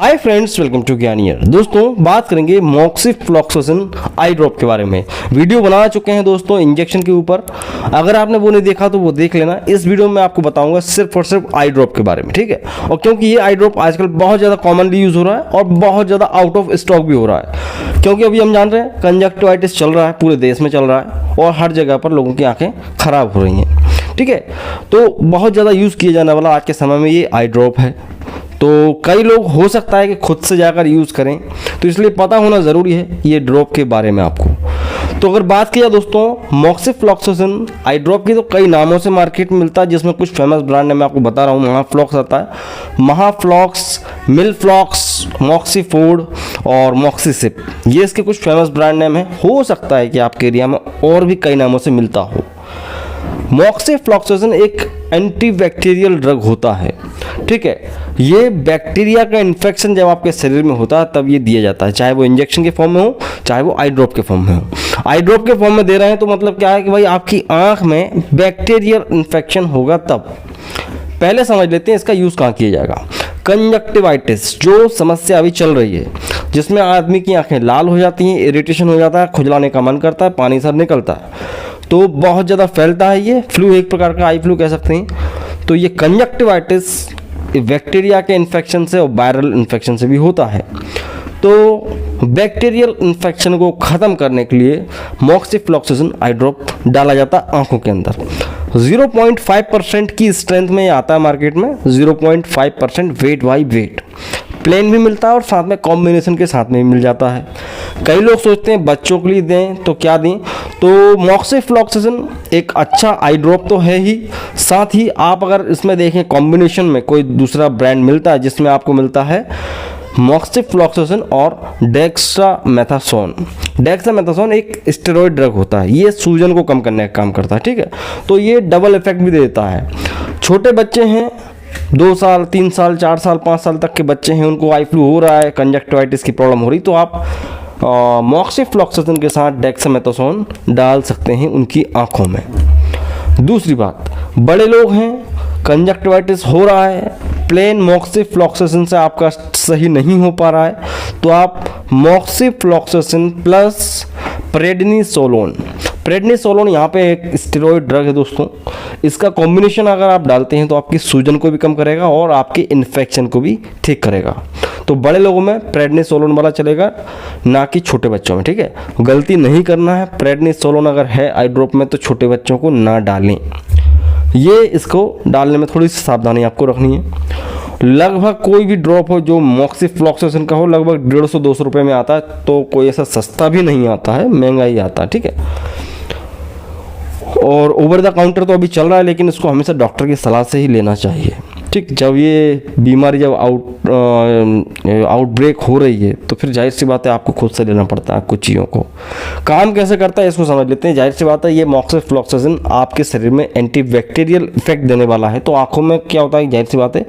Hi friends, welcome to Gyaniyar. दोस्तों, बात करेंगे मॉक्सिफ्लॉक्सासिन आई ड्रॉप के बारे में। वीडियो बना चुके हैं दोस्तों इंजेक्शन के ऊपर। अगर आपने वो नहीं देखा तो वो देख लेना। इस वीडियो में आपको बताऊंगा सिर्फ और सिर्फ आई ड्रॉप के बारे में, ठीक है। और क्योंकि ये आई ड्रॉप आजकल बहुत ज़्यादा कॉमनली यूज़ हो रहा है और बहुत ज़्यादा आउट ऑफ स्टॉक भी हो रहा है, क्योंकि अभी हम जान रहे हैं कंजक्टिवाइटिस चल रहा है, पूरे देश में चल रहा है और हर जगह पर लोगों की आँखें खराब हो रही हैं, ठीक है। तो बहुत ज़्यादा यूज़ किया जाने वाला आज के समय में ये आई ड्रॉप है। तो कई लोग हो सकता है कि खुद से जाकर यूज़ करें, तो इसलिए पता होना ज़रूरी है ये ड्रॉप के बारे में आपको। तो अगर बात किया दोस्तों मॉक्सिफ्लॉक्सासिन आई ड्रॉप की, तो कई नामों से मार्केट में मिलता है, जिसमें कुछ फेमस ब्रांड है। मैं आपको बता रहा हूँ, महाफ्लॉक्स आता है, महाफ्लॉक्स, मिलफ्लॉक्स, मॉक्सीफोर्ड और मॉक्सीसिप, ये इसके कुछ फेमस ब्रांड नेम हैं। हो सकता है कि आपके एरिया में और भी कई नामों से मिलता हो। मॉक्सिफ्लॉक्सासिन एक एंटीबैक्टीरियल ड्रग होता है, ठीक है। ये बैक्टीरिया का इन्फेक्शन जब आपके शरीर में होता है तब ये दिया जाता है, चाहे वो इंजेक्शन के फॉर्म में हो, चाहे वो आई ड्रॉप के फॉर्म में हो। आई ड्रॉप के फॉर्म में दे रहे हैं तो मतलब क्या है कि भाई आपकी आंख में बैक्टीरियल इन्फेक्शन होगा तब। पहले समझ लेते हैं इसका यूज़ कहाँ किया जाएगा। कंजक्टिवाइटिस जो समस्या अभी चल रही है, जिसमें आदमी की आंखें लाल हो जाती हैं, इरिटेशन हो जाता है, खुजलाने का मन करता है, पानी सर निकलता है, तो बहुत ज़्यादा फैलता है। ये फ्लू एक प्रकार का आई फ्लू कह सकते हैं। तो ये कंजक्टिवाइटिस बैक्टीरिया के इन्फेक्शन से और वायरल इन्फेक्शन से भी होता है। तो बैक्टीरियल इन्फेक्शन को ख़त्म करने के लिए मॉक्सिफ्लॉक्सासिन आई ड्रॉप डाला जाता है आंखों के अंदर। 0.5% की स्ट्रेंथ में ये आता है मार्केट में, 0.5% वेट बाई वेट। प्लेन भी मिलता है और साथ में कॉम्बिनेशन के साथ में भी मिल जाता है। कई लोग सोचते हैं बच्चों के लिए दें तो क्या दें, तो मॉक्सिफ्लॉक्सासिन एक अच्छा आई ड्रॉप तो है ही, साथ ही आप अगर इसमें देखें कॉम्बिनेशन में कोई दूसरा ब्रांड मिलता है, जिसमें आपको मिलता है मॉक्सिफ्लॉक्सासिन और डेक्सामेथासोन। डेक्सामेथासोन एक स्टेरॉइड ड्रग होता है, ये सूजन को कम करने का काम करता है, ठीक है। तो ये डबल इफेक्ट भी देता है। छोटे बच्चे हैं, 2 साल, 3 साल, 4 साल, 5 साल तक के बच्चे हैं, उनको आई फ्लू हो रहा है, कंजक्टिवाइटिस की प्रॉब्लम हो रही, तो आप मॉक्सिफ्लॉक्सासिन के साथ डेक्सामेथासोन डाल सकते हैं उनकी आंखों में। दूसरी बात, बड़े लोग हैं, कंजक्टिवाइटिस हो रहा है, प्लेन मॉक्सिफ्लॉक्सासिन से आपका सही नहीं हो पा रहा है, तो आप मॉक्सिफ्लॉक्सासिन प्लस प्रेडनिसोलोन, प्रेडनिसोलोन यहाँ पे एक स्टेरॉइड ड्रग है दोस्तों, इसका कॉम्बिनेशन अगर आप डालते हैं तो आपकी सूजन को भी कम करेगा और आपके इन्फेक्शन को भी ठीक करेगा। तो बड़े लोगों में प्रेडनिसोलोन वाला चलेगा, ना कि छोटे बच्चों में, ठीक है। गलती नहीं करना है, प्रेडनिसोलोन अगर है आई ड्रॉप में तो छोटे बच्चों को ना डालें। ये इसको डालने में थोड़ी सी सावधानी आपको रखनी है। लगभग कोई भी ड्रॉप हो जो मॉक्सिफ्लॉक्सासिन का हो, लगभग 150-200 रुपये में आता है, तो कोई ऐसा सस्ता भी नहीं आता है, महंगा ही आता है, ठीक है। और ओवर द काउंटर तो अभी चल रहा है, लेकिन इसको हमेशा डॉक्टर की सलाह से ही लेना चाहिए, ठीक। जब ये बीमारी जब आउटब्रेक हो रही है तो फिर जाहिर सी बात है आपको खुद से लेना पड़ता है कुछ चीज़ों को। काम कैसे करता है इसको समझ लेते हैं। जाहिर सी बात है ये मॉक्सिफ्लॉक्सासिन आपके शरीर में एंटीबैक्टीरियल इफेक्ट देने वाला है, तो आंखों में क्या होता है, जाहिर सी बात है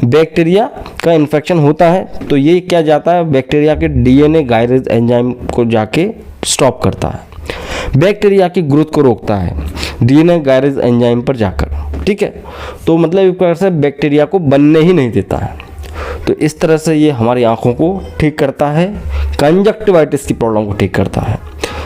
बैक्टीरिया का इन्फेक्शन होता है, तो ये क्या जाता है बैक्टीरिया के डीएनए गायरेज एंजाइम को जाके स्टॉप करता है, बैक्टीरिया की ग्रोथ को रोकता है डीएनए गायरेज एंजाइम पर जाकर, ठीक है। तो मतलब एक प्रकार से बैक्टीरिया को बनने ही नहीं देता है। तो इस तरह से ये हमारी आंखों को ठीक करता है, कंजक्टिवाइटिस की प्रॉब्लम को ठीक करता है।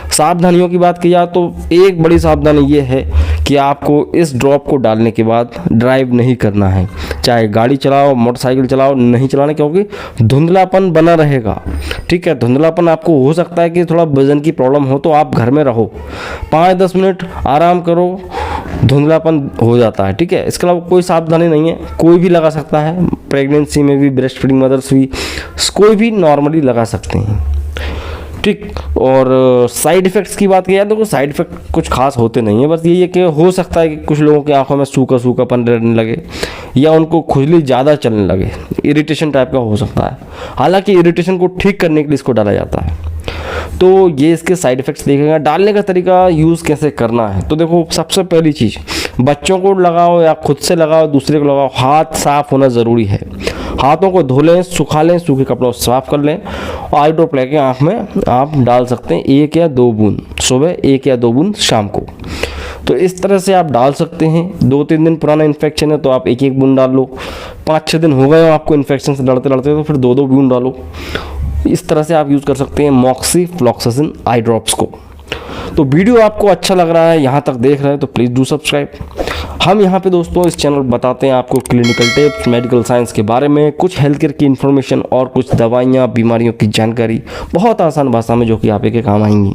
सावधानियों की बात की जाए तो एक बड़ी सावधानी ये है कि आपको इस ड्रॉप को डालने के बाद ड्राइव नहीं करना है, चाहे गाड़ी चलाओ, मोटरसाइकिल चलाओ, नहीं चलाना, क्योंकि धुंधलापन बना रहेगा, ठीक है। धुंधलापन आपको हो सकता है कि थोड़ा वजन की प्रॉब्लम हो तो आप घर में रहो, 5-10 मिनट आराम करो, धुंधलापन हो जाता है, ठीक है। इसके अलावा कोई सावधानी नहीं है, कोई भी लगा सकता है, प्रेगनेंसी में भी, ब्रेस्ट फीडिंग मदर्स भी, कोई भी नॉर्मली लगा सकते हैं, ठीक। और साइड इफ़ेक्ट्स की बात की जाए तो साइड इफ़ेक्ट कुछ खास होते नहीं है, बस यही है कि हो सकता है कि कुछ लोगों की आंखों में सूखा सूखापन रहने लगे या उनको खुजली ज़्यादा चलने लगे, इरिटेशन टाइप का हो सकता है। हालांकि इरिटेशन को ठीक करने के लिए इसको डाला जाता है। तो ये इसके साइड इफ़ेक्ट्स देखेगा। डालने का तरीका, यूज़ कैसे करना है, तो देखो सबसे पहली चीज़, बच्चों को लगाओ या खुद से लगाओ, दूसरे को लगाओ, हाथ साफ होना ज़रूरी है। हाथों को धो लें, सुखा लें, सूखे कपड़ों से साफ कर लें और आई ड्रॉप लेके आँख में आप डाल सकते हैं 1 या 2 बूंद सुबह, 1 या 2 बूंद शाम को। तो इस तरह से आप डाल सकते हैं। 2-3 दिन पुराना इन्फेक्शन है तो आप एक एक बूंद डाल लो। 5-6 दिन हो गए आपको इन्फेक्शन से लड़ते लड़ते तो फिर 2-2 बूंद डालो। इस तरह से आप यूज़ कर सकते हैं मॉक्सीफ्लॉक्सासिन आई ड्रॉप्स को। तो वीडियो आपको अच्छा लग रहा है, यहाँ तक देख रहे हैं तो प्लीज़ डू सब्सक्राइब। हम यहाँ पे दोस्तों इस चैनल पर बताते हैं आपको क्लिनिकल टिप्स, मेडिकल साइंस के बारे में, कुछ हेल्थ केयर की इन्फॉर्मेशन और कुछ दवाइयाँ, बीमारियों की जानकारी बहुत आसान भाषा में जो कि आप के काम आएंगी।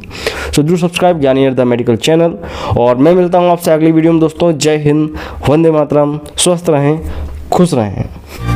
सो डू सब्सक्राइब ज्ञानी द मेडिकल चैनल। और मैं मिलता हूँ आपसे अगली वीडियो में दोस्तों। जय हिंद, वंदे मातरम, स्वस्थ रहें, खुश रहें।